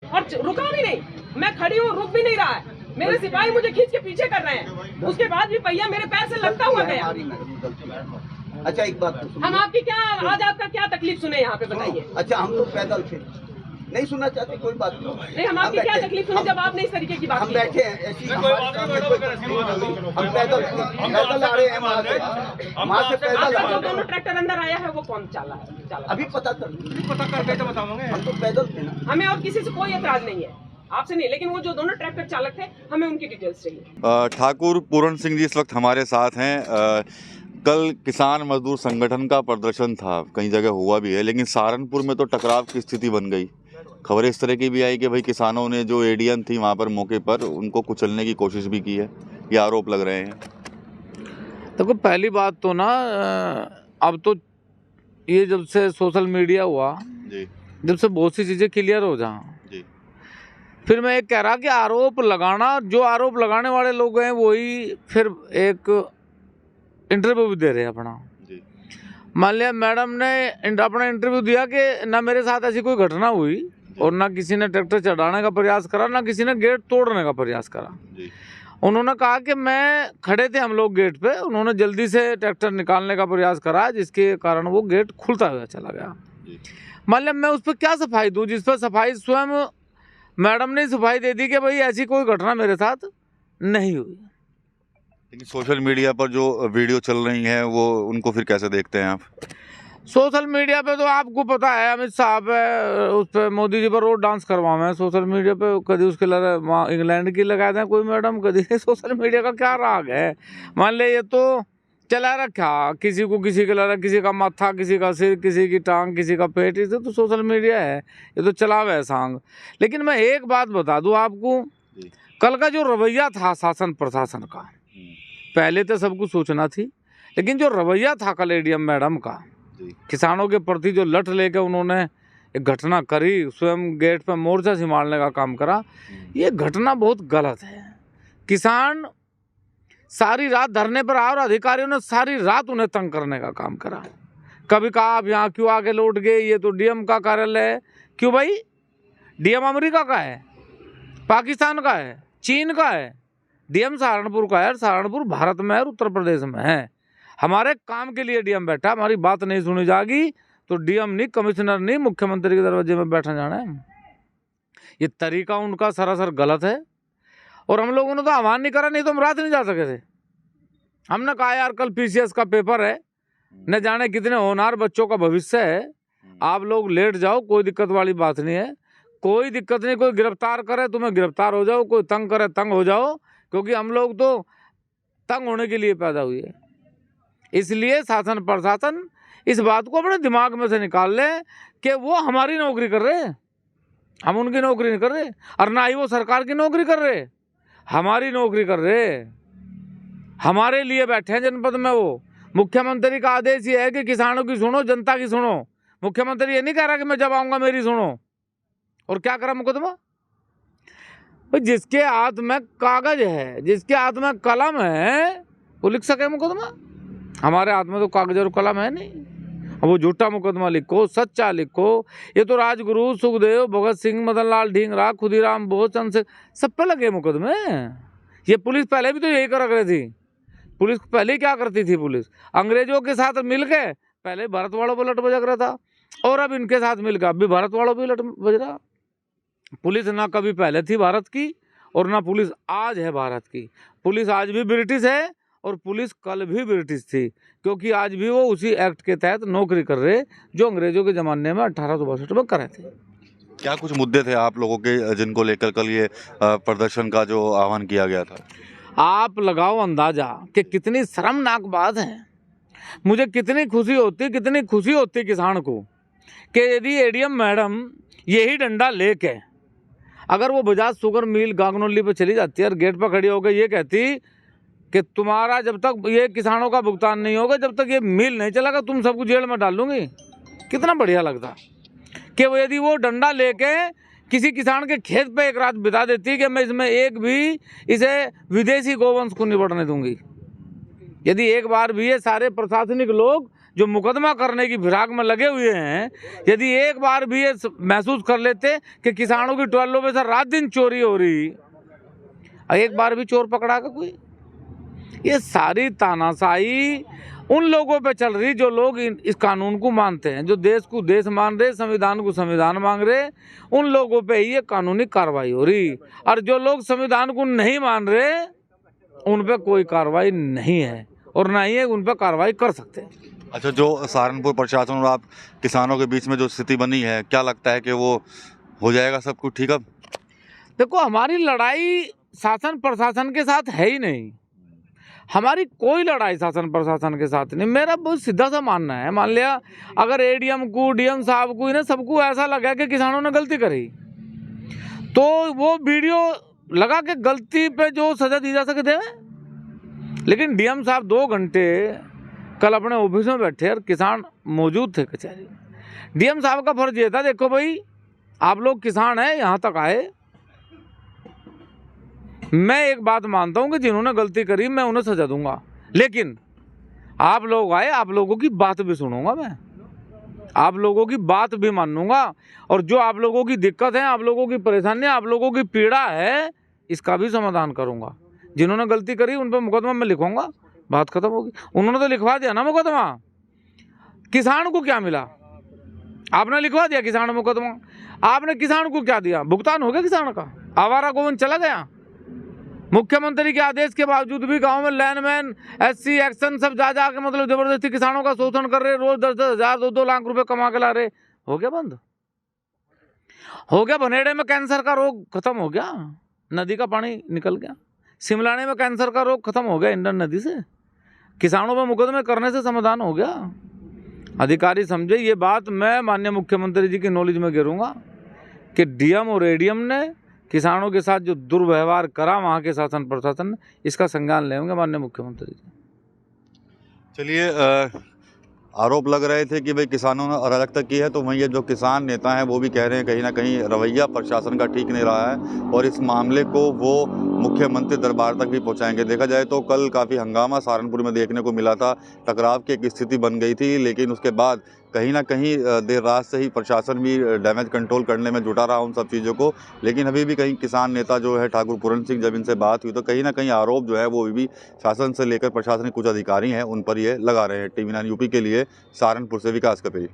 और रुका भी नहीं, मैं खड़ी हूँ, रुक भी नहीं रहा है। मेरे सिपाही मुझे खींच के पीछे कर रहे हैं, उसके बाद भी पहिया मेरे पैर से लगता हुआ गया। अच्छा एक बात तो हम आपकी क्या, आज आपका क्या तकलीफ सुने यहाँ पे बताइए। अच्छा हम तो पैदल थे, नहीं सुनना चाहते, कोई बात नहीं, हम आपकी क्या तकलीफ सुने जब आपने इस तरीके की बात हम बैठे हैं ऐसी हम पैदल आ रहे हैं वहाँ से पैदल। जो दोनों ट्रैक्टर अंदर आया है वो कौन चाला है? अभी पता करके तो बताऊंगे। हम तो पैदल थे ना। हमें और किसी से कोई एतराज नहीं है, आपसे नहीं, लेकिन वो जो दोनों ट्रैक्टर चालक थे हमें उनकी डिटेल्स चाहिए। ठाकुर पूरण सिंह जी इस वक्त हमारे साथ हैं। कल किसान मजदूर संगठन का प्रदर्शन था, कई जगह हुआ भी है, लेकिन सहारनपुर में तो टकराव की स्थिति बन गई। खबरें इस तरह की भी आई कि भाई किसानों ने जो एडीएम थी वहाँ पर मौके पर उनको कुचलने की कोशिश भी की है, ये आरोप लग रहे हैं। देखो पहली बात तो ना, अब तो ये जब से सोशल मीडिया हुआ जी, जब से बहुत सी चीज़ें क्लियर हो जाएं, जी, फिर मैं एक कह रहा कि आरोप लगाना, जो आरोप लगाने वाले लोग हैं वही फिर एक इंटरव्यू भी दे रहे हैं अपना। मान लिया मैडम ने अपना इंटरव्यू दिया कि ना मेरे साथ ऐसी कोई घटना हुई और ना किसी ने ट्रैक्टर चढ़ाने का प्रयास करा, ना किसी ने गेट तोड़ने का प्रयास करा। उन्होंने कहा कि मैं खड़े थे हम लोग गेट पे, उन्होंने जल्दी से ट्रैक्टर निकालने का प्रयास करा जिसके कारण वो गेट खुलता हुआ चला गया। मान लिया मैं उस पर क्या सफाई दूँ, जिस पर सफाई स्वयं मैडम ने सफाई दे दी कि भाई ऐसी कोई घटना मेरे साथ नहीं हुई। लेकिन सोशल मीडिया पर जो वीडियो चल रही हैं वो उनको फिर कैसे देखते हैं आप? सोशल मीडिया पे तो आपको पता है अमित साहब है, उस पर मोदी जी पर रोड डांस करवावे हैं सोशल मीडिया पे, कभी उसके वहाँ इंग्लैंड की लगा दें कोई मैडम, कभी सोशल मीडिया का क्या राग है। मान ले ये तो चला रखा, किसी को किसी के लगा, किसी का माथा, किसी का सिर, किसी की टांग, किसी का पेट, इसे तो सोशल मीडिया है, ये तो चला हुआ है सांग। लेकिन मैं एक बात बता दूँ आपको, कल का जो रवैया था शासन प्रशासन का, पहले तो सबको सूचना थी, लेकिन जो रवैया था कल एडीएम मैडम का किसानों के प्रति, जो लठ लेकर उन्होंने एक घटना करी, स्वयं गेट पर मोर्चा संभालने का काम करा, ये घटना बहुत गलत है। किसान सारी रात धरने पर आए और अधिकारियों ने सारी रात उन्हें तंग करने का काम करा। कभी कहा आप यहाँ क्यों आगे लौट गए, ये तो डीएम का कार्यालय है। क्यों भाई, डीएम अमेरिका का है, पाकिस्तान का है, चीन का है, डीएम सहारनपुर का है। सहारनपुर भारत में है, उत्तर प्रदेश में है। हमारे काम के लिए डीएम बैठा, हमारी बात नहीं सुनी जाएगी तो डीएम नहीं, कमिश्नर नहीं, मुख्यमंत्री के दरवाजे में बैठा जाना है। ये तरीका उनका सरासर गलत है और हम लोगों ने तो आह्वान नहीं करा, नहीं तो हम रात नहीं जा सके थे। हमने कहा यार कल पीसीएस का पेपर है, न जाने कितने होनहार बच्चों का भविष्य है, आप लोग लेट जाओ, कोई दिक्कत वाली बात नहीं है, कोई दिक्कत नहीं। कोई गिरफ्तार करे तुम्हें गिरफ्तार हो जाओ, कोई तंग करे तंग हो जाओ, क्योंकि हम लोग तो तंग होने के लिए पैदा हुए। इसलिए शासन प्रशासन इस बात को अपने दिमाग में से निकाल ले कि वो हमारी नौकरी कर रहे हैं, हम उनकी नौकरी नहीं कर रहे, और ना ही वो सरकार की नौकरी कर रहे, हमारी नौकरी कर रहे, हमारे लिए बैठे हैं जनपद में। वो मुख्यमंत्री का आदेश ये है कि किसानों की सुनो, जनता की सुनो। मुख्यमंत्री ये नहीं कह रहा कि मैं जब आऊँगा मेरी सुनो। और क्या करा मुकदमा, जिसके हाथ में कागज है, जिसके हाथ में कलम है वो लिख सके मुकदमा। हमारे हाथ में तो कागज और कलम है नहीं। अब वो झूठा मुकदमा लिखो, सच्चा लिखो। ये तो राजगुरु, सुखदेव, भगत सिंह, मदन लाल ढींगरा, खुदीराम बोस, चंद्र, सब पे लगे मुकदमे। ये पुलिस पहले भी तो यही कर रही थी। पुलिस पहले क्या करती थी, पुलिस अंग्रेजों के साथ मिल के पहले भारत वालों पर लट बजा रहा था, और अब इनके साथ मिलकर अब भी भारत वालों पर लट बज रहा। पुलिस ना कभी पहले थी भारत की और ना पुलिस आज है भारत की। पुलिस आज भी ब्रिटिश है और पुलिस कल भी ब्रिटिश थी, क्योंकि आज भी वो उसी एक्ट के तहत नौकरी कर रहे जो अंग्रेजों के ज़माने में 1862 में करे थे। क्या कुछ मुद्दे थे आप लोगों के जिनको लेकर कल ये प्रदर्शन का जो आह्वान किया गया था? आप लगाओ अंदाजा कि कितनी शर्मनाक बात है। मुझे कितनी खुशी होती किसान को कि यदि एडीएम मैडम यही डंडा लेके अगर वो बजाज शुगर मिल गागनोली पे चली जाती है और गेट पर खड़ी होकर ये कहती कि तुम्हारा जब तक ये किसानों का भुगतान नहीं होगा, जब तक ये मिल नहीं चलेगा, तुम सबको जेल में डाल दूंगी, कितना बढ़िया लगता। कि वो यदि वो डंडा लेके किसी किसान के खेत पे एक रात बिता देती कि मैं इसमें एक भी इसे विदेशी गोवंश को नहीं बढ़ने दूंगी। यदि एक बार भी ये सारे प्रशासनिक लोग जो मुकदमा करने की फिराक में लगे हुए हैं, यदि एक बार भी ये महसूस कर लेते कि किसानों की ट्रॉलों में से रात दिन चोरी हो रही, एक बार भी चोर पकड़ा का कोई? ये सारी तानाशाही उन लोगों पे चल रही जो लोग इस कानून को मानते हैं, जो देश को देश मान रहे, संविधान को संविधान मांग रहे, उन लोगों पे ही ये कानूनी कार्रवाई हो रही। और जो लोग संविधान को नहीं मान रहे, उन पे कोई कार्रवाई नहीं है और ना ही है उन पे कार्रवाई कर सकते हैं। अच्छा, जो सहारनपुर प्रशासन और आप किसानों के बीच में जो स्थिति बनी है, क्या लगता है कि वो हो जाएगा सब कुछ ठीक? अब देखो, हमारी लड़ाई शासन प्रशासन के साथ है ही नहीं, हमारी कोई लड़ाई शासन प्रशासन के साथ नहीं। मेरा बहुत सीधा सा मानना है, मान लिया अगर एडीएम को, डीएम साहब को, इन्हें सबको ऐसा लगा कि किसानों ने गलती करी, तो वो वीडियो लगा के गलती पे जो सजा दी जा सके दे। लेकिन डीएम साहब 2 घंटे कल अपने ऑफिस में बैठे और किसान मौजूद थे कचहरी। डीएम साहब का फर्ज ये था, देखो भाई आप लोग किसान हैं, यहाँ तक आए, मैं एक बात मानता हूं कि जिन्होंने गलती करी मैं उन्हें सजा दूंगा, लेकिन आप लोग आए, आप लोगों की बात भी सुनूंगा, मैं आप लोगों की बात भी मानूंगा, और जो आप लोगों की दिक्कत है, आप लोगों की परेशानी, आप लोगों की पीड़ा है, इसका भी समाधान करूंगा। जिन्होंने गलती करी उन पर मुकदमा मैं लिखूंगा, बात खत्म होगी। उन्होंने तो लिखवा दिया ना मुकदमा, किसान को क्या मिला? आपने लिखवा दिया किसान मुकदमा, आपने किसान को क्या दिया? भुगतान हो गया किसान का, आवारा गोविंद चला गया। मुख्यमंत्री के आदेश के बावजूद भी गांव में लैंडमैन, एससी एक्शन सब जा के मतलब जबरदस्ती किसानों का शोषण कर रहे, रोज 10-10 हजार 2-2 लाख रुपए कमा के ला रहे। हो गया बंद, हो गया। भनेड़े में कैंसर का रोग खत्म हो गया, नदी का पानी निकल गया। सिमलाने में कैंसर का रोग खत्म हो गया इंडन नदी से। किसानों पर मुकदमे करने से समाधान हो गया। अधिकारी समझे ये बात, मैं माननीय मुख्यमंत्री जी की नॉलेज में गिरूंगा कि डीएम और एडीएम ने किसानों के साथ जो दुर्व्यवहार करा वहाँ के शासन प्रशासन ने, इसका संज्ञान लेंगे माननीय मुख्यमंत्री जी। चलिए, आरोप लग रहे थे कि भाई किसानों ने अराजकता की है, तो वहीं ये जो किसान नेता हैं वो भी कह रहे हैं कहीं ना कहीं रवैया प्रशासन का ठीक नहीं रहा है और इस मामले को वो मुख्यमंत्री दरबार तक भी पहुंचाएंगे। देखा जाए तो कल काफ़ी हंगामा सहारनपुर में देखने को मिला था, टकराव की एक स्थिति बन गई थी, लेकिन उसके बाद कहीं ना कहीं देर रात से ही प्रशासन भी डैमेज कंट्रोल करने में जुटा रहा उन सब चीज़ों को। लेकिन अभी भी कहीं किसान नेता जो है ठाकुर पूरन सिंह, जब इनसे बात हुई तो कहीं ना कहीं आरोप जो है वो भी शासन से लेकर प्रशासनिक कुछ अधिकारी हैं उन पर ये लगा रहे हैं। TV9 यूपी के लिए सहारनपुर से विकास कपेरी।